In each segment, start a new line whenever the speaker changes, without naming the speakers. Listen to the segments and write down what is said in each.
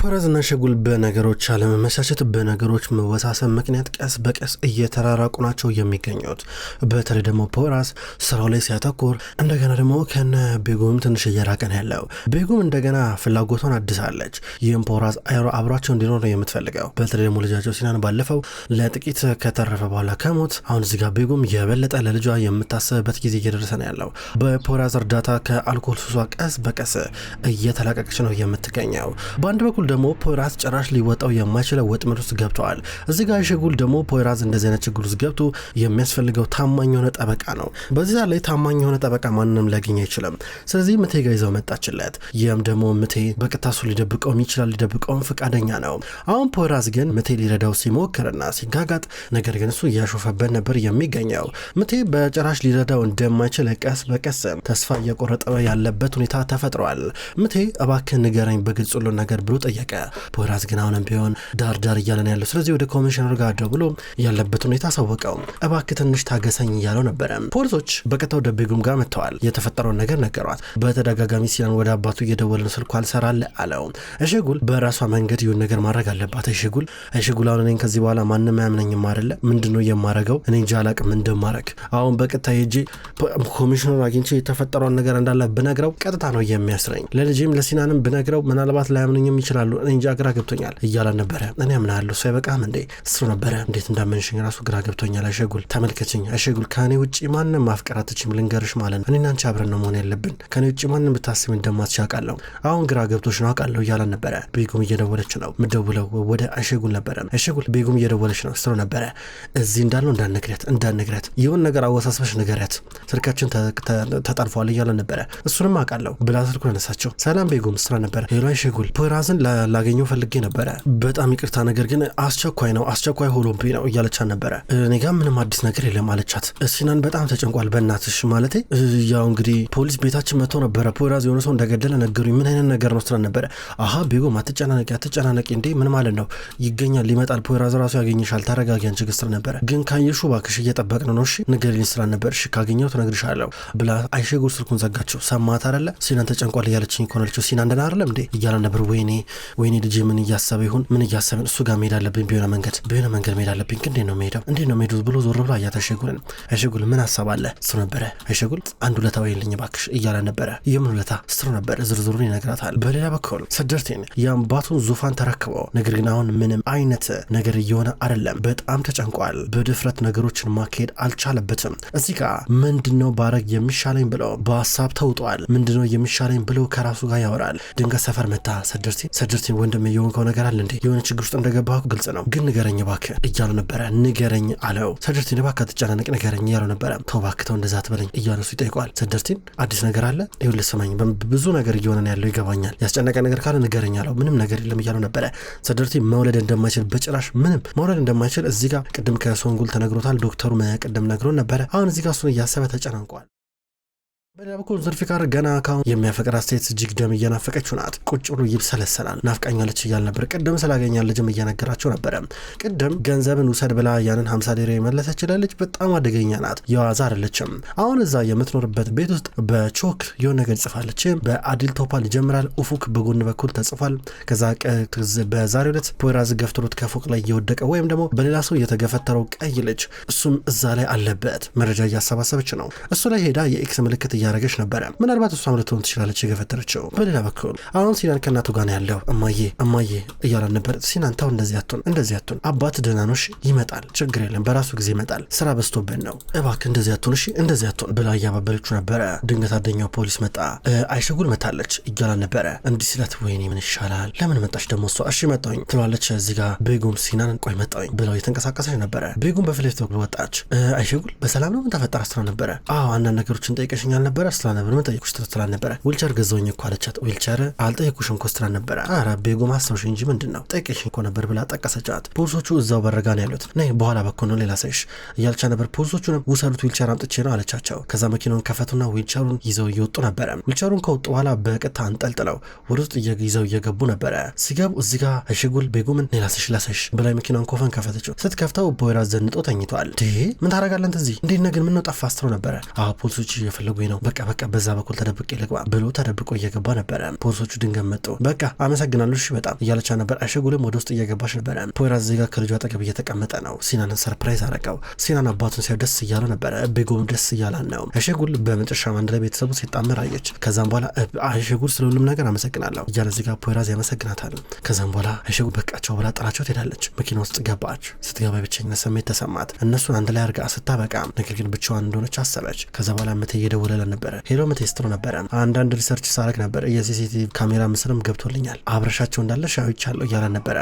ፖራዝና ሸጉል በነገሮች አለመመቻቸት በነገሮች መወሳሰብ ምክንያት ቀስ በቀስ እየተራራቁ ናቸው የሚገኙት። በተለይ ደግሞ ፖራዝ ስራው ላይ ሲያተኩር እንደገና ደግሞ ከነ ቤጉም ትንሽ እየራቀ ነው ያለው። ቤጉም እንደገና ፍላጎቷን አድሳለች። ይህም ፖራዝ አብሯቸው እንዲኖር ነው የምትፈልገው። በተለይ ደግሞ ልጃቸው ሲናን ባለፈው ለጥቂት ከተረፈ በኋላ ከሞት አሁን እዚህ ጋር ቤጉም የበለጠ ለልጇ የምታስብበት ጊዜ እየደረሰ ነው ያለው። በፖራዝ እርዳታ ከአልኮል ሱሷ ቀስ በቀስ እየተላቀቀች ነው የምትገኘው። በአንድ በኩል ደግሞ ፖራዝ ጭራሽ ሊወጣው የማይችለው ወጥመድ ውስጥ ገብተዋል። እዚህ ጋር ሸጉል ደግሞ ፖራዝ እንደዚህ አይነት ችግር ውስጥ ገብቶ የሚያስፈልገው ታማኝ የሆነ ጠበቃ ነው። በዚህ ላይ ታማኝ የሆነ ጠበቃ ማንንም ሊያገኝ አይችልም። ስለዚህ ምቴ ጋር ይዘው መጣችለት። ይህም ደግሞ ምቴ በቅታሱ ሊደብቀውም ይችላል፣ ሊደብቀውም ፈቃደኛ ነው። አሁን ፖራዝ ግን ምቴ ሊረዳው ሲሞክርና ሲጋጋጥ፣ ነገር ግን እሱ እያሾፈበት ነበር የሚገኘው። ምቴ በጭራሽ ሊረዳው እንደማይችል ቀስ በቀስ ተስፋ እየቆረጠ ያለበት ሁኔታ ተፈጥሯል። ምቴ እባክህ ንገረኝ በግልጽ ሁሉ ነገር ብሎ ጠየቀ። ፖራዝ ግን አሁንም ቢሆን ዳር እያለ ነው ያለው። ስለዚህ ወደ ኮሚሽነር ጋር ደውሎ ያለበት ሁኔታ አሳወቀው። እባክህ ትንሽ ታገሰኝ እያለው ነበረ። ፖሊሶች በቀጥታ ወደ ቤጉም ጋር መጥተዋል። የተፈጠረውን ነገር ነገሯት። በተደጋጋሚ ሲናን ወደ አባቱ እየደወለ ስልኩ አልሰራለ አለው። ሸጉል በራሷ መንገድ ይሁን ነገር ማድረግ አለባት። ሸጉል አሁን እኔን ከዚህ በኋላ ማንም አያምነኝም አይደለ? ምንድነው የማረገው? እኔ እንጃ አላቅም እንደማረግ። አሁን በቀጥታ ሄጄ ኮሚሽነር አግኝቼ የተፈጠረውን ነገር እንዳለ ብነግረው ቀጥታ ነው የሚያስረኝ። ለልጄም ለሲናንም ብነግረው ምናልባት ላያምነኝም ይችላሉ። እኔ እንጃ ግራ ገብቶኛል እያለ ነበረ። እኔ አምናለሁ እሱ አይበቃም እንዴ? እሱ ነበረ እንዴት እንዳመንሽኝ ራሱ ግራ ገብቶኛል። ሸጉል ተመልከችኝ። ሸጉል ከኔ ውጪ ማንም ማፍቀር አትችይም ልንገርሽ ማለት ነው። እኔና አንቺ አብረን ነው መሆን ያለብን። ከኔ ውጪ ማንም ብታስብ እንደማትችይ አውቃለሁ። አሁን ግራ ገብቶሽ ነው አውቃለሁ እያለ ነበረ። ቤጉም እየደወለች ነው። ምደውለው ወደ ሸጉል ነበረ። ሸጉል ቤጉም እየደወለች ነው ስለ ነበረ። እዚህ እንዳለው እንዳነግረት ይሁን ነገር አወሳስበሽ ንገሪያት፣ ስልካችን ተጠልፏል እያለ ነበረ። እሱንም አውቃለሁ ብላ ስልኩን አነሳቸው። ሰላም ቤጉም ስለ ነበረ። ሄሎ ሸጉል ፖራዝን ላገኘው ፈልጌ ነበረ። በጣም ይቅርታ ነገር ግን አስቸኳይ ሆኖብኝ ነው እያለቻት ነበረ። እኔ ጋር ምንም አዲስ ነገር የለም አለቻት። ሲናን በጣም ተጨንቋል። በእናትሽ ማለቴ ያው እንግዲህ ፖሊስ ቤታችን መጥቶ ነበረ። ፖራዝ የሆነ ሰው እንደገደለ ነገሩኝ። ምን አይነት ነገር ነው ስለ ነበረ። አሃ ቤጎም አትጨናነቂ እንዴ ምን ማለት ነው? ይገኛል ይመጣል። ፖራዝ ራሱ ያገኝሻል። ተረጋጊ አንቺ ግስር ነበረ። ግን ካየሹ ባክሽ እየጠበቅን ነው። እሺ ንገሪኝ ስለ ነበር። እሺ ካገኘው ትነግርሻለሁ ብላ ሸጉል ስልኩን ዘጋቸው። ሰማት አይደለ? ሲናን ተጨንቋል እያለችኝ እኮ ነው አለችው። ሲና እንደና አይደለም እንዴ እያለ ነበር። ወይኔ ልጄ ምን እያሰበ ይሁን ምን እያሰበን እሱ ጋር መሄድ አለብኝ። ቢሆነ መንገድ መሄድ አለብኝ። ግን እንዴት ነው ሄዱ ብሎ ዞር ብሎ አያት። ሸጉል ምን ሀሳብ አለ ስሩ ነበረ። ሸጉል አንድ ውለታ ወይልኝ ባክሽ እያለ ነበረ። የምን ውለታ ስሩ ነበረ ዝርዝሩን ይነግራታል። በሌላ በኩል ሰደርቴን የአባቱን ዙፋን ተረክበው፣ ነገር ግን አሁን ምንም አይነት ነገር እየሆነ አይደለም። በጣም ተጨንቋል። በድፍረት ነገሮችን ማካሄድ አልቻለበትም። እዚህ ጋር ምንድነው ባረግ የሚሻለኝ ብሎ በሀሳብ ተውጧል። ምንድነው የሚሻለኝ ብሎ ከራሱ ጋር ያወራል። ድንገት ሰፈር መጣ ሰደርቴን ወንድም የሆንከው ነገር አለ እንዴ? የሆነ ችግር ውስጥ እንደገባህ ግልጽ ነው፣ ግን ንገረኝ እባክህ እያሉ ነበረ። ንገረኝ አለው። ሰደርቴን እባክህ አትጨናነቅ ንገረኝ እያለው ነበረ። ተው እባክህ ተው እንደዛ አትበለኝ እያለ እሱ ይጠይቀዋል። ሰደርቴን አዲስ ነገር አለ? ይኸውልህ ስማኝ፣ ብዙ ነገር እየሆነ ያለው ይገባኛል። ያስጨነቀ ነገር ካለ ንገረኝ አለው። ምንም ነገር የለም እያለው ነበረ። ሰደርቴን መውለድ እንደማይችል በጭራሽ ምንም መውለድ እንደማይችል እዚህ ጋር ቅድም ከሶንጉል ተነግሮታል። ዶክተሩ ቅድም ነግሮን ነበረ። አሁን እዚህ ጋር እሱን እያሰበ ተጨናንቋል። በሌላ በኩል ዙልፊካር ገና ካሁን የሚያፈቅራት ሴት እጅግ ደም እየናፈቀችው ናት። ቁጭ ብሎ ይብሰለሰላል። ናፍቃኛለች እያል ነበር። ቅድም ስላገኛል ልጅም እየነገራቸው ነበረ። ቅድም ገንዘብን ውሰድ ብላ ያንን 50 ሊሬ የመለሰችላለች። በጣም አደገኛ ናት፣ የዋዛ አይደለችም። አሁን እዛ የምትኖርበት ቤት ውስጥ በቾክ የሆነ ነገር ጽፋለች። በአዲል ቶፓል ይጀምራል። ኡፉክ በጎን በኩል ተጽፏል። ከዛ በዛሬው ዕለት ፖራዝ ገፍትሮት ከፎቅ ላይ እየወደቀ ወይም ደግሞ በሌላ ሰው የተገፈተረው ቀይ ልጅ እሱም እዛ ላይ አለበት። መረጃ እያሰባሰበች ነው። እሱ ላይ ሄዳ የኤክስ ምልክት እያረገች ነበረ። ምናልባት እሷም ልትሆን ትችላለች የገፈተረችው። በሌላ በኩል አሁን ሲናን ከእናቱ ጋር ነው ያለው። እማዬ እያላን ነበር። ሲናን ተው እንደዚህ አትሆን፣ አባት ደህና ነው ይመጣል፣ ችግር የለም በራሱ ጊዜ ይመጣል፣ ስራ በዝቶብን ነው፣ እባክህ እንደዚህ አትሆን ብላ እያባበለችው ነበረ። ድንገት አደኛው ፖሊስ መጣ። ሸጉል መታለች እያላን ነበረ። እንዲህ ሲላት ወይኔ ምን ይሻላል፣ ለምን መጣች ደግሞ እሷ? እሺ መጣሁኝ ትለዋለች። እዚህ ጋር ቤጉም ሲናን ቆይ መጣሁኝ ብለው የተንቀሳቀሰች ነበረ። ቤጉም በፊት በኩል ወጣች። ሸጉል በሰላም ነው ምን ተፈጠረ ስትለው ነበረ። አንዳንድ ነገሮችን ጠይቀሽኛል ነበረ ስላነበር ምን ጠይቁሽ ትላል ነበረ። ዊልቸር ገዛውኝ እኮ አለቻት። ዊልቸር አልጠየቁሽም እኮ ስትላል ነበረ። ኧረ ቤጉም አስተውሽ እንጂ ምንድነው ጠይቀሽኝ እኮ ነበር ብላ ጠቀሰቻት። ፖሊሶቹ እዛው በረጋ ነው ያሉት። ነይ በኋላ በኩል ነው ሌላ ሳይሽ እያልቻ ነበር። ፖሊሶቹንም ውሰዱት ዊልቸር አምጥቼ ነው አለቻቸው። ከዛ መኪናውን ከፈቱና ዊልቸሩን ይዘው እየወጡ ነበረ። ዊልቸሩን ከወጡ በኋላ በቀጥታ አንጠልጥለው ወደ ውስጥ ይዘው እየገቡ ነበረ። ሲገቡ እዚህ ጋር ሸጉል ቤጉምን ሌላ ሳይሽ ብላ መኪናውን ኮፈን ከፈተችው። ስትከፍተው ፖራዝ ዘንጦ ተኝቷል። ምን ታረጋለህ እዚህ እንዴት ነህ ግን ምን ነው ጠፋ ስትለው ነበረ። ፖሊሶቹ እየፈለጉኝ ነው በቃ በዛ በኩል ተደብቄ ልግባ ብሎ ተደብቆ እየገባ ነበረ። ፖሊሶቹ ድንገት መጡ። በቃ አመሰግናለሁ እሺ በጣም እያለቻ ነበር። አሸጉልም ወደ ውስጥ እየገባች ነበረ። ፖይራዝ እዚህ ጋር ከልጁ አጠገብ እየተቀመጠ ነው። ሲናንን ሰርፕራይዝ አረገው። ሲናን አባቱን ሲያው ደስ እያለው ነበረ። ቤጎም ደስ እያላን ነው። አሸጉል በመጨረሻም አንድ ላይ ቤተሰቡ ሲጣመር አየች። ከዛም በኋላ አሸጉል ስለሁሉም ነገር አመሰግናለሁ እያለ እዚህ ጋር ፖይራዝ ያመሰግናታል። ከዛም በኋላ አሸጉል በቃቸው ብላ ጥላቸው ትሄዳለች። መኪና ውስጥ ገባች። ስትገባ ብቸኝነት ስሜት ተሰማት። እነሱን አንድ ላይ አርጋ ስታበቃ ነገር ግን ብቻዋን እንደሆነች አሰበች። ከዛ በኋላ ምቴ እየደወለለ ነበረ። ሄሎ ምቴ ስትለው ነበረ። አንዳንድ ሪሰርች ሳረግ ነበር የሲሲቲቪ ካሜራ ምስልም ገብቶልኛል አብረሻቸው እንዳለሽ አይቻለሁ እያለ ነበረ።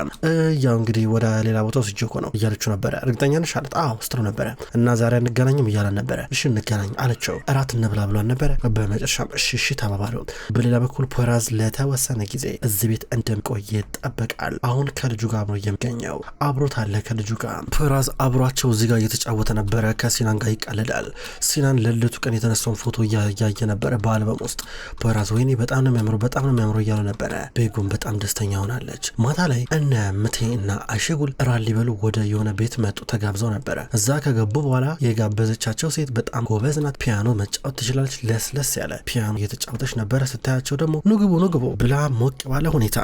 ያው እንግዲህ ወደ ሌላ ቦታ ወስጄ እኮ ነው እያለችው ነበረ። እርግጠኛ ነሽ አለት። አዎ ስትለው ነበረ። እና ዛሬ እንገናኝም እያለ ነበረ። እሺ እንገናኝ አለችው። እራት እንብላ ብሏን ነበረ። በመጨረሻም እሺ ተባባሉ። በሌላ በኩል ፖይራዝ ለተወሰነ ጊዜ እዚህ ቤት እንደሚቆይ ይጠበቃል። አሁን ከልጁ ጋር አብሮ የሚገኘው አብሮት አለ ከልጁ ጋር። ፖይራዝ አብሯቸው እዚህ ጋር እየተጫወተ ነበረ። ከሲናን ጋር ይቀልዳል። ሲናን ለልደቱ ቀን የተነሳውን ፎቶ እያየ ነበረ በአልበም ውስጥ። ፖይራዝ ወይኔ በጣም ነው የሚያምረው እያለ ነበረ። ቤጎም በጣም ደስተኛ ሆናለች። ማታ ላይ እነ ምቴ እና አሸጉል እራት ሊበሉ ወደ የሆነ ቤት መጡ። ተጋብዘው ነበረ። እዛ ከገቡ በኋላ የጋበዘቻቸው ሴት በጣም ጎበዝ ናት። ፒያኖ መጫወት ትችላለች። ለስለስ ያለ ፒያኖ እየተጫወተች ነበረ። ስታያቸው ደግሞ ንግቡ ብላ ሞቅ ባለ ሁኔታ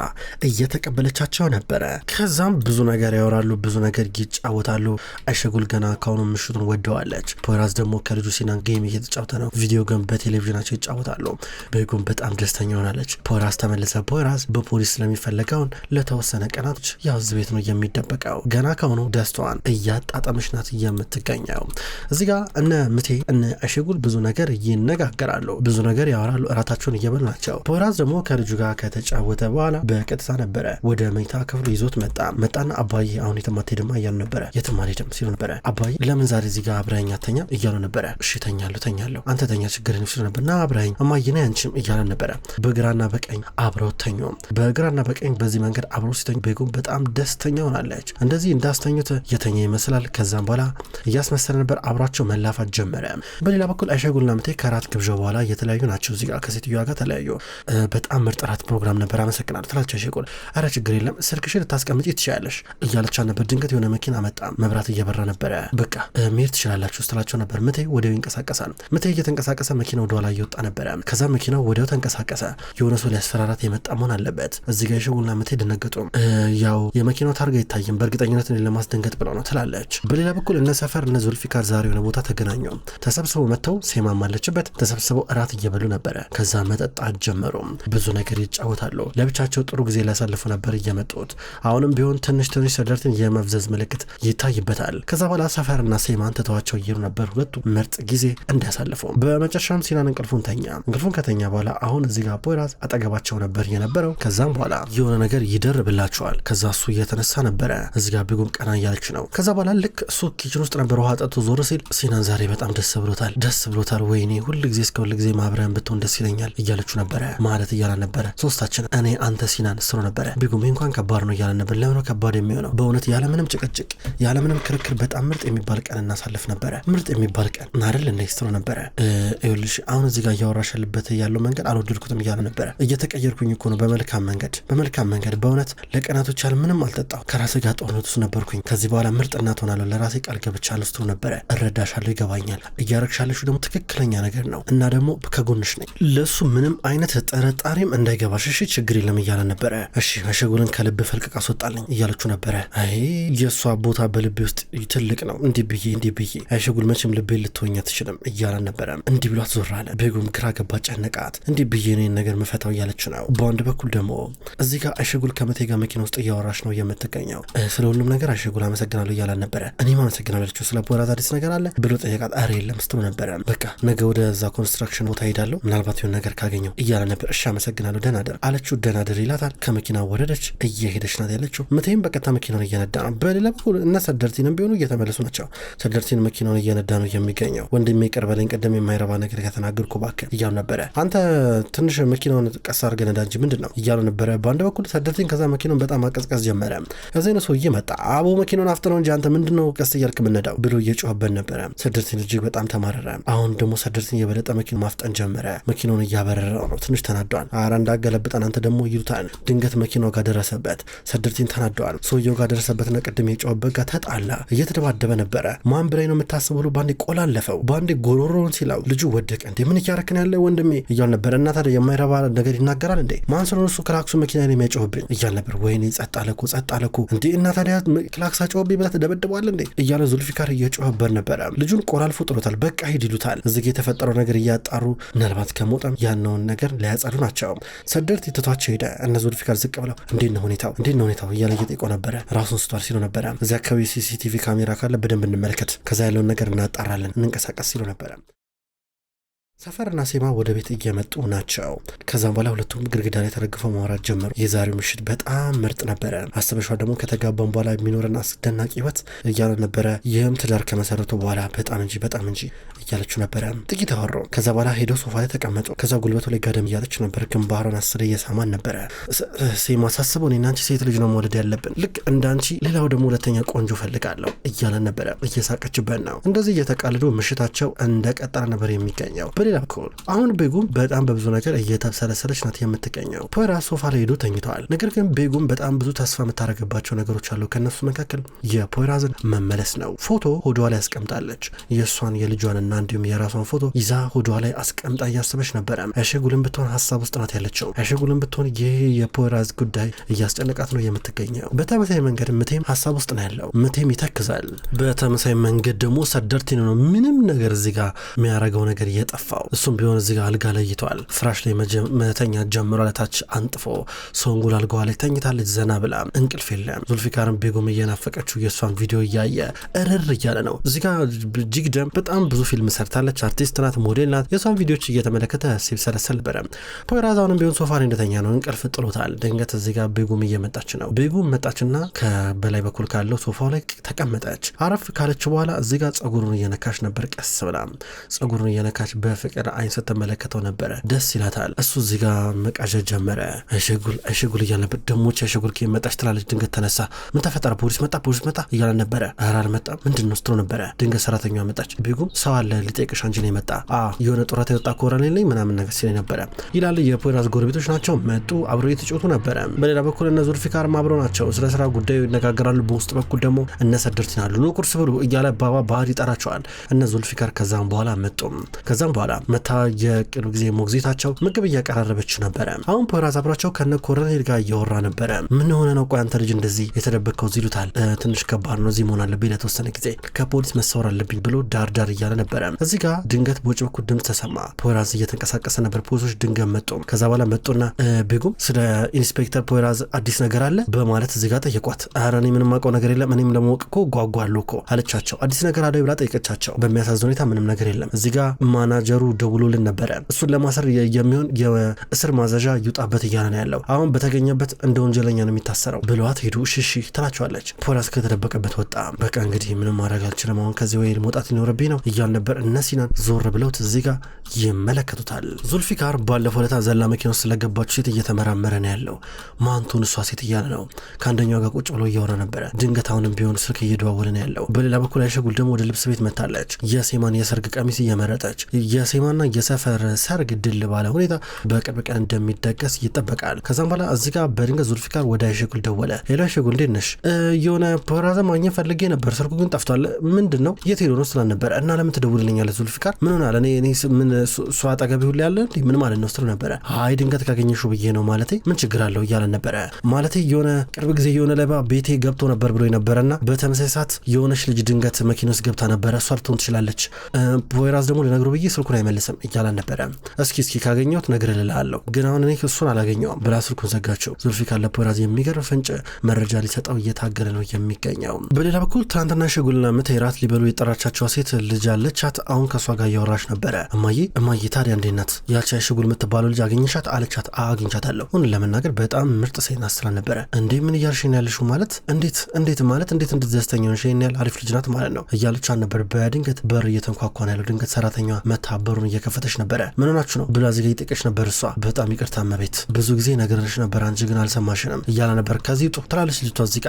እየተቀበለቻቸው ነበረ። ከዛም ብዙ ነገር ያወራሉ፣ ብዙ ነገር ይጫወታሉ። አሸጉል ገና ካሁኑ ምሽቱን ወደዋለች። ፖይራዝ ደግሞ ከልጁ ሲናን ጌም እየተጫወተ ነው። ቪዲዮ ገም በቴሌቪዥናቸው ይጫወታሉ። ቤጎም በጣም ደስተኛ ሆናለች። ፖይራዝ ተመለሰ። ፖይራዝ በፖሊስ ስለሚፈለገውን ለተወሰነ ቀናቶች ያው እዚህ ቤት ነው የሚደበቀው። ገና ካሁኑ ደስታዋን እያጣጠመች ናት የምትገኘው። እዚህ ጋር እነ ምቴ እነ አሸጉል ብዙ ነገር ይነጋገራሉ፣ ብዙ ነገር ያወራሉ። እራታቸውን እየበሉ ናቸው። ፖይራዝ ደግሞ ከልጁ ጋር ከተጫወተ በኋላ በቀጥታ ነበረ ወደ መኝታ ክፍሉ ይዞት መጣና አባዬ አሁን የትም አትሄድም እያሉ ነበረ። የትም አልሄድም ሲሉ ነበረ። አባዬ ለምን ዛሬ እዚህ ጋር አብረኸኝ አተኛም እያሉ ነበረ። እሺ ተኛለሁ አንተ ተኛ ችግር ነው ሲሉ ነበር። ና አብረኸኝ እማዬና ያንቺም እያለ ነበረ። በግራና በቀኝ አብረው ተኙ። በግራና በቀኝ በዚህ መንገድ አብረው ሲተኙ ቤጎም በጣም ደስተኛ ሆናለች። እንደዚህ እንዳስተኙት የተኛ ይመስላል። ከዛም በኋላ እያስመሰለ ነበር። አብሯቸው መላፋት ጀመረ። በሌላ በኩል አሸጉልና ምቴ ከራት ግብዣው በኋላ እየተለያዩ ናቸው። እዚህ ጋር ከሴትዮዋ ጋር ተለያዩ። በጣም ምርጥ ራት ፕሮግራም ነበር አመሰግናለሁ ትላለች አሸጉል። ኧረ ችግር የለም ስልክሽን ልታስቀምጪ ትችያለሽ እያለቻ ነበር። ድንገት የሆነ መኪና መጣ። መብራት እየበራ ነበረ። በቃ መሄድ ትችላላችሁ ስትላቸው ነበር። ምቴ ወዲያው ይንቀሳቀሳል። ምቴ እየተንቀሳቀሰ መኪናው ወደኋላ እየወጣ ነበረ። ከዛ መኪናው ወዲያው ተንቀሳቀሰ። የሆነ ሰው ሊያስፈራራት የመጣ መሆን አለበት። እዚህ ጋር አሸጉልና ምቴ ደነገጡ። ያው የመኪናው ታርጋ አይታይም በእርግጠኝነት ለማስደንገጥ ብለው ነው ትላለች። በሌላ በኩል እነ ሰፈር እነ ዙልፊካር ዛሬ የሆነ ቦታ ተገናኙ። ተሰብስበው መጥተው ሴማም አለችበት። ተሰብስበው እራት እየበሉ ነበረ። ከዛ መጠጣት ጀመሩ። ብዙ ነገር ይጫወታሉ። ለብቻቸው ጥሩ ጊዜ ሊያሳልፉ ነበር እየመጡት። አሁንም ቢሆን ትንሽ ሰደርትን የመፍዘዝ ምልክት ይታይበታል። ከዛ በኋላ ሰፈርና ሴማን ትተዋቸው እየሄዱ ነበር ሁለቱ ምርጥ ጊዜ እንዲያሳልፉ። በመጨረሻም ሲናን እንቅልፉን ከተኛ በኋላ አሁን እዚህ ጋር ፖይራዝ አጠገባቸው ነበር የነበረው። ከዛም በኋላ የሆነ ነገር ይደርብላቸዋል። ከዛ እሱ እየተነሳ ነበረ። እዚህ ጋር ቤጎም ቀና እያለች ነው። ከዛ በኋላ ልክ እሱ ኪችን ውስጥ ነበር ውሃ ጠጥቶ ዞር ሲል ሲናን ዛሬ በጣም ደስ ብሎታል ወይኔ ሁል ጊዜ ማብረን ብትሆን ደስ ይለኛል እያለችው ነበረ። ማለት እያለ ነበረ። ሶስታችን እኔ አንተ ሲናን ስሮ ነበረ። ቤጎም እንኳን ከባድ ነው እያለ ነበር። ለምን ከባድ የሚሆነው? በእውነት ያለምንም ጭቅጭቅ ያለምንም ክርክር በጣም ምርጥ የሚባል ቀን እናሳልፍ ነበረ። ምርጥ የሚባል ቀን አይደል እንደ ስሮ ነበረ። ይኸውልሽ አሁን እዚህ ጋር እያወራሽልበት ያለው መንገድ አልወደድኩትም እያለ ነበረ። እየተቀየርኩኝ እኮ ነው በመልካም መንገድ በእውነት ለቀናቶች ያለ ምንም አልጠጣው ከራሴ ጋር ጦርነት ውስጥ ነበርኩኝ። ከዚህ በኋላ ምርጥ እናት ሆናለሁ ለራሴ ቃል ገብቻለሁ ስትሉ ነበረ። እረዳሻለሁ፣ ይገባኛል። እያረግሻለሽ ደግሞ ትክክለኛ ነገር ነው እና ደግሞ ከጎንሽ ነኝ። ለሱ ምንም አይነት ጥርጣሬም እንዳይገባሽ እሺ፣ ችግር የለም እያለ ነበረ። እሺ አሸጉልን ከልብ ፈልቅቅ አስወጣልኝ እያለችው ነበረ። አይ የእሷ ቦታ በልቤ ውስጥ ትልቅ ነው እንዲህ ብዬ አሸጉል መቼም ልቤ ልትወኝ አትችልም እያለ ነበረ። እንዲህ ብሏት ዞር አለ። ቤጎም ግራ ገባ፣ ጨነቃት። እንዲህ ብዬ ነው ነገር መፈታው እያለች ነው። በአንድ በኩል ደግሞ እዚህ ጋር አሸጉል ከመቴ ጋር መኪና ውስጥ እያወራች ነው የምትገኘው። ስለ ሁሉም ነገር አሸጉል አመሰግናለሁ እያለ ነበረ። እኔም አመሰግናለሁ። ስለ ፖይራዝ አዲስ ነገር አለ ብሎ ጠየቃት። አረ የለም ስትሉ ነበረ። በቃ ነገ ወደዛ ኮንስትራክሽን ቦታ ሄዳለሁ ምናልባት የሆነ ነገር ካገኘው እያለ ነበር። እሺ አመሰግናለሁ ደህና ደር አለችው። ደህና ደር ይላታል። ከመኪና ወረደች። እየሄደች ናት ያለችው። ምቴም በቀጥታ መኪናውን እየነዳ ነው። በሌላ በኩል እነ ሰደርቲንም ቢሆኑ እየተመለሱ ናቸው። ሰደርቲን መኪናውን እየነዳ ነው የሚገኘው። ወንድሜ ቀርበለኝ ቀደም የማይረባ ነገር ከተናገርኩ እባክህ እያሉ ነበረ። አንተ ትንሽ መኪናውን ቀስ አድርገህ ነዳ እንጂ ምንድን ነው እያሉ ነበረ። በአንድ በኩል ሰደርቲን ከዛ መኪናውን በጣም አቀዝቀዝ ጀመረ። ከዛ ነው ሰውዬ መጣ። አቦ መኪናውን አፍጥነው እንጂ አንተ ምንድነው ቀስ እያልክ የምነዳው ብሎ እየጮኸበት ነበረ። ሰደርቲን እጅግ በጣም ተማረረ። አሁን ደግሞ ሰደርቲን የበለጠ መኪናውን ማፍጠን ጀመረ። መኪናውን እያበረረው ነው። ትንሽ ተናዷል። አረ እንዳገለብጠን አንተ ደግሞ ይሉታል። ድንገት መኪናው ጋር ደረሰበት። ሰደርቲን ተናዷል። ሰውየው ጋር ደረሰበትና ቅድም የጮኸበት ጋር ተጣላ። እየተደባደበ ነበረ። ማን ብላይ ነው የምታስበው? ባንዴ ቆላለፈው። ባንዴ ጎሮሮውን ሲላው ልጁ ወደቀ። እንዴ ምን እያረክን ያለ ወንድሜ እያል ነበር። እና ታዲያ የማይረባ ነገር ይናገራል እንዴ ማን ስለሆነ እሱ ክላክሱ መኪና ላይ የሚያጮህብኝ እያል ነበር። ወይኔ ጸጥ አለኩ እንዴ እና ታዲያ ክላክስ አጮህብኝ ብለህ ትደበድበዋለህ እንዴ እያለ ዙልፊካር እየጮህበት ነበረ። ልጁን ቆላልፎ ጥሎታል። በቃ ሂድ ይሉታል። እዚህ የተፈጠረው ነገር እያጣሩ ምናልባት ከሞጠም ያነውን ነገር ሊያጸዱ ናቸው። ሰደርት ትቷቸው ሄደ። እነ ዙልፊካር ዝቅ ብለው እንዴት ነው ሁኔታው እያለ እየጠየቀው ነበረ። ራሱን ስቷል ሲሉ ነበረ። እዚያ አካባቢ ሲሲቲቪ ካሜራ ካለ በደንብ እንመልከት፣ ከዛ ያለውን ነገር እናጣራለን፣ እንንቀሳቀስ ሲሉ ነበረ። ሰፈርና ሴማ ወደ ቤት እየመጡ ናቸው። ከዛም በኋላ ሁለቱም ግድግዳ ላይ ተረግፈው ማውራት ጀመሩ። የዛሬው ምሽት በጣም ምርጥ ነበረ። አስበሽዋ ደግሞ ከተጋባን በኋላ የሚኖረን አስደናቂ ህይወት እያለ ነበረ። ይህም ትዳር ከመሰረቱ በኋላ በጣም እንጂ እያለችው ነበረ። ጥቂት አወሩ። ከዛ በኋላ ሄደው ሶፋ ላይ ተቀመጡ። ከዛ ጉልበቱ ላይ ጋደም እያለች ነበር። ግንባሯን አስር እየሳማን ነበረ። ሴማ ሳስበው እኔና አንቺ ሴት ልጅ ነው መውለድ ያለብን፣ ልክ እንዳንቺ ሌላው ደግሞ ሁለተኛ ቆንጆ ፈልጋለሁ እያለን ነበረ። እየሳቀችበት ነው። እንደዚህ እየተቃልዱ ምሽታቸው እንደቀጠለ ነበር የሚገኘው። በሌላ በኩል አሁን ቤጉም በጣም በብዙ ነገር እየተብሰለሰለች ናት የምትገኘው። ፖይራዝ ሶፋ ላይ ሄዶ ተኝተዋል። ነገር ግን ቤጉም በጣም ብዙ ተስፋ የምታደርግባቸው ነገሮች አሉ። ከነሱ መካከል የፖይራዝን መመለስ ነው። ፎቶ ሆዷ ላይ አስቀምጣለች። የእሷን የልጇንና እንዲሁም የራሷን ፎቶ ይዛ ሆዷ ላይ አስቀምጣ እያሰበች ነበረ። አይሸጉልም ብትሆን ሀሳብ ውስጥ ናት ያለችው። አይሸጉልም ብትሆን ይህ የፖይራዝ ጉዳይ እያስጨነቃት ነው የምትገኘው። በተመሳይ መንገድ ምቴም ሀሳብ ውስጥ ነው ያለው። ምቴም ይተክዛል። በተመሳይ መንገድ ደግሞ ሰደርቲን ነው ምንም ነገር እዚህ ጋር የሚያደርገው ነገር እየጠፋው። እሱም ቢሆን እዚህ ጋር አልጋ ላይ ይተዋል። ፍራሽ ላይ መተኛ ጀምሮ ለታች አንጥፎ ሶንጉል አልጋዋ ላይ ተኝታለች ዘና ብላ። እንቅልፍ የለም። ዙልፊካርም ቤጉም እየናፈቀችው የእሷን ቪዲዮ እያየ እርር እያለ ነው። እዚህ ጋር ጅግደም በጣም ብዙ ፊልም ሰርታለች። አርቲስት ናት፣ ሞዴል ናት። የእሷን ቪዲዮች እየተመለከተ ሲብሰለሰል ነበረ። ፖይራዝ አሁንም ቢሆን ሶፋ ላይ እንደተኛ ነው። እንቅልፍ ጥሎታል። ድንገት እዚህ ጋር ቤጉም እየመጣች ነው። ቤጉም መጣችና ከበላይ በኩል ካለው ሶፋው ላይ ተቀመጠች። አረፍ ካለች በኋላ እዚህ ጋር ጸጉሩን እየነካች ነበር። ቀስ ብላ ጸጉሩን እየነካች በፍቅር አይን ስትመለከተው ነበረ። ደስ ይላታል። እሱ እዚህ ጋር መቃዠት ጀመረ። አይሸጉል እያለ ነበር። ደሞች አይሸጉል ከመጣች ትላለች። ድንገት ተነሳ። ምን ተፈጠረ? ፖሊስ መጣ እያለ ነበረ። ኧረ አልመጣም ምንድን ነው ስትሮ ነበረ። ድንገት ሰራተኛዋ መጣች። ቤጉም ሰው አለ ሊጠይቅሽ አንቺ ነው የመጣ የሆነ ጡረታ የወጣ ኮረኔል ነኝ ምናምን ነገር ሲለኝ ነበረ ይላል። የፖይራዝ ጎረቤቶች ናቸው። መጡ። አብረው እየተጫወቱ ነበረ። በሌላ በኩል እነ ዙልፊካር አብረው ናቸው። ስለ ስራ ጉዳዩ ይነጋገራሉ። በውስጥ በኩል ደግሞ እነ ሰደርቲን አሉ። ኑ ቁርስ ብሉ እያለ ባባ ባህር ይጠራቸዋል እነ ዙልፊካር። ከዛም በኋላ ከዛም በኋላ መታ የቅርብ ጊዜ ሞግዚታቸው ምግብ እያቀራረበች ነበረ። አሁን ፖይራዝ አብራቸው ከነ ኮረኔል ጋር እያወራ ነበረ። ምን ሆነ ነው ቆይ አንተ ልጅ እንደዚህ የተደበቀው ይሉታል። ትንሽ ከባድ ነው፣ እዚህ መሆን አለብኝ ለተወሰነ ጊዜ ከፖሊስ መሰወር አለብኝ ብሎ ዳር እያለ ነበረ። እዚህ ጋር ድንገት በውጭ በኩል ድምፅ ተሰማ። ፖይራዝ እየተንቀሳቀሰ ነበር። ፖሊሶች ድንገት መጡ። ከዛ በኋላ መጡና ቤጉም ስለ ኢንስፔክተር ፖይራዝ አዲስ ነገር አለ በማለት እዚህ ጋር ጠየቋት። ኧረ እኔ ምንም አውቀው ነገር የለም እኔም ለማወቅ እኮ ጓጓለሁ እኮ አለቻቸው። አዲስ ነገር አለ ብላ ጠየቀቻቸው። በሚያሳዝን ሁኔታ ምንም ነገር የለም። እዚህ ጋር ማናጀሩ ደውሎልን ነበረ እሱን ለማሰር የሚሆን የእስር ማዘዣ ይውጣበት እያለ ነው ያለው። አሁን በተገኘበት እንደ ወንጀለኛ ነው የሚታሰረው ብለዋት ሄዱ። እሺ ትላቸዋለች። ፖይራዝ ከተደበቀበት ወጣ። በቃ እንግዲህ ምንም ማድረግ አልችልም አሁን ከዚህ ወይ መውጣት ሊኖርብኝ ነው እያል ነበር። እነ ሲናን ዞር ብለውት እዚህ ጋር ይመለከቱታል። ዙልፊካር ባለፈው ዕለት ዘላ መኪና ውስጥ ስለገባችሁ ሴት እየተመራመረ ነው ያለው። ማንቱን እሷ ሴት እያለ ነው። ከአንደኛው ጋር ቁጭ ብሎ እያወራ ነበረ። ድንገት አሁንም ቢሆን ስልክ እየደዋወለ ነው ያለው። በሌላ በኩል አይሸጉል ደግሞ ወደ ልብስ ቤት መታለች። የሴማን የሰርግ ቀሚስ እየመረጠች የሴማና የሰፈር ሰርግ ድል ባለ ሁኔታ በቅርብ ቀን እንደሚደገስ ይጠበቃል። ከዛም በኋላ እዚህ ጋር በድንገት ዙልፊካር ወደ አይሸጉል ደወለ። ሄሎ አይሸጉል እንዴት ነሽ? የሆነ ፖይራዝ ማግኘት ፈልጌ ነበር፣ ስልኩ ግን ጠፍቷል። ምንድን ነው የት ሄዶ ነው ስላልነበረ እና ለምን ትደውልልኛለህ? ዙልፊካር ምን ሆናል? እኔ ምን እሷ አጠገብ ሁሉ ያለ ምን ማለት ነው ስትሉ ነበረ። አይ ድንገት ካገኘሽው ብዬ ነው ማለቴ ምን ችግር አለው እያለ ነበረ። ማለቴ የሆነ ቅርብ ጊዜ የሆነ ለባ ቤቴ ገብቶ ነበር ብሎ ነበረና በተመሳሳይ ሰዓት የሆነች ልጅ ድንገት መኪና ውስጥ ገብታ ነበረ። እሷ ልትሆን ትችላለች። ፖይራዝ ደግሞ ልነግረው ብዬ ስልኩን አይመልስም እያለ ነበረ። እስኪ ካገኘሁት እነግርልሃለሁ ግን አሁን እኔ እሱን አላገኘውም ብላ ስልኩን ዘጋቸው። ዙልፊካር ለፖይራዝ የሚገርም ፍንጭ መረጃ ሊሰጠው እየታገለ ነው የሚገኘው። በሌላ በኩል ትናንትና ሸጉልና ምት ራት ሊበሉ የጠራቻቸው ሴት ልጅ አለቻት። አሁን ከሷ ጋር እያወራች ነበረ። እማዬ ታዲያ እንዴት ናት? ያቺ ሸጉል የምትባለው ልጅ አገኘሻት አለቻት። አግኝቻታለሁ። ሁን ለመናገር በጣም ምርጥ ሴት ናት ስላ ነበረ። እንዴ ምን እያልሽኝ ያለሽው? ማለት እንዴት እንድትደስተኛ ሆንሽ? ይሄን ያህል አሪፍ ልጅ ናት ማለት ነው እያለች ነበር። በድንገት በር እየተንኳኳ ነው ያለው። ድንገት ሰራተኛዋ መታ በሩን እየከፈተች ነበረ። ምን ሆናችሁ ነው ብላ ዚጋ ይጠቀሽ ነበር። እሷ በጣም ይቅርታ እመቤት፣ ብዙ ጊዜ ነገርሽ ነበር አንቺ ግን አልሰማሽንም እያለ ነበር። ከዚህ ጡ ትላለች ልጅቷ እዚጋ።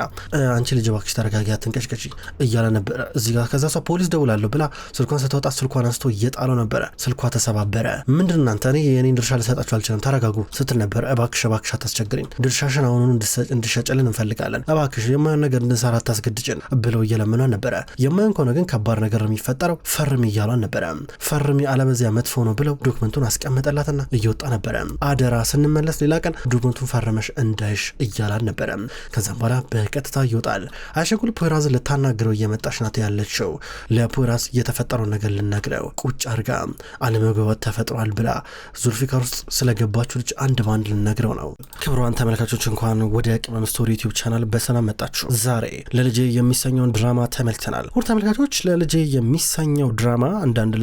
አንቺ ልጅ እባክሽ ተረጋጊ አትንቀጭቀጪ እያለ ነበር እዚጋ። ከዛ እሷ ፖሊስ ደውላለሁ ብላ ስልኳን ስትወጣ ስልኳን አንስቶ እየጣለው ነበረ። ስልኳ ተሰባበረ። ምንድን እናንተ እኔ የኔን ድርሻ ልሰጣችሁ አልችልም ተረጋጉ ስትል ነበር። እባክሽ አታስቸግሪን፣ ድርሻሽን አሁኑኑ እንድሸጭልን እንፈልጋለን፣ እባክሽ የማይሆን ነገር እንድንሰራ አታስገድጭን ብለው እየለመኗን ነበረ። የማይሆን ከሆነ ግን ከባድ ነገር የሚፈጠረው ፈርሚ እያሏን ነበረ። ፈርሚ አለበዚያ መጥፎ ነው ብለው ዶክመንቱን አስቀመጠላትና እየወጣ ነበረ። አደራ ስንመለስ ሌላ ቀን ዶክመንቱን ፈረመሽ እንዳይሽ እያላል ነበረ። ከዛም በኋላ በቀጥታ ይወጣል። አይሸጉል ፖይራዝ ልታናግረው እየመጣች ናት ያለችው። ለፖይራዝ የተፈጠረው ነገር ልነግረው ቁጭ አርጋ አለመግባባት ተፈጥሯል ብላ ዙልፊካር ውስጥ ስለገባችሁ ልጅ አንድ ባንድ ልነግረው ነው። ክብሯን ተመልካቾች እንኳን ወደ ቅመም ስቶሪ ዩቲዩብ ቻናል በሰላም መጣችሁ። ዛሬ ለልጄ የሚሰኘውን ድራማ ተመልክተናል። ሁሉ ተመልካቾች ለልጄ የሚሰኘው ድራማ አንዳንድ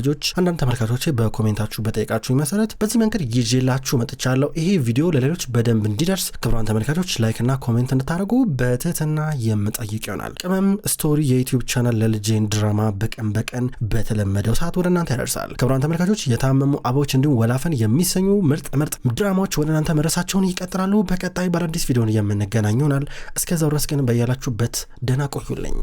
ተመልካቾች በኮሜንታችሁ በጠይቃችሁ መሰረት በዚህ መንገድ ይዤላችሁ መጥቻለሁ። ይሄ ቪዲዮ ለሌሎች በደንብ እንዲደርስ ክብሯን ተመልካቾች ላይክ እና ኮሜንት እንድታደርጉ በትህትና የምጠይቅ ይሆናል። ቅመም ስቶሪ የዩቲዩብ ቻናል ለልጄን ድራማ በቀን በተለመደው ሰዓት ወደ እናንተ ያደርሳል። ክብሯን ተመልካቾች የታመሙ አበቦች እንዲሁም ወላፈን የሚሰኙ ምርጥ ድራማዎች ወደ እናንተ መድረሳቸውን ይቀጥላሉ። በቀጣይ በአዲስ ቪዲዮን የምንገናኝ ይሆናል። እስከዛው ድረስ ግን በያላችሁበት ደህና ቆዩልኝ።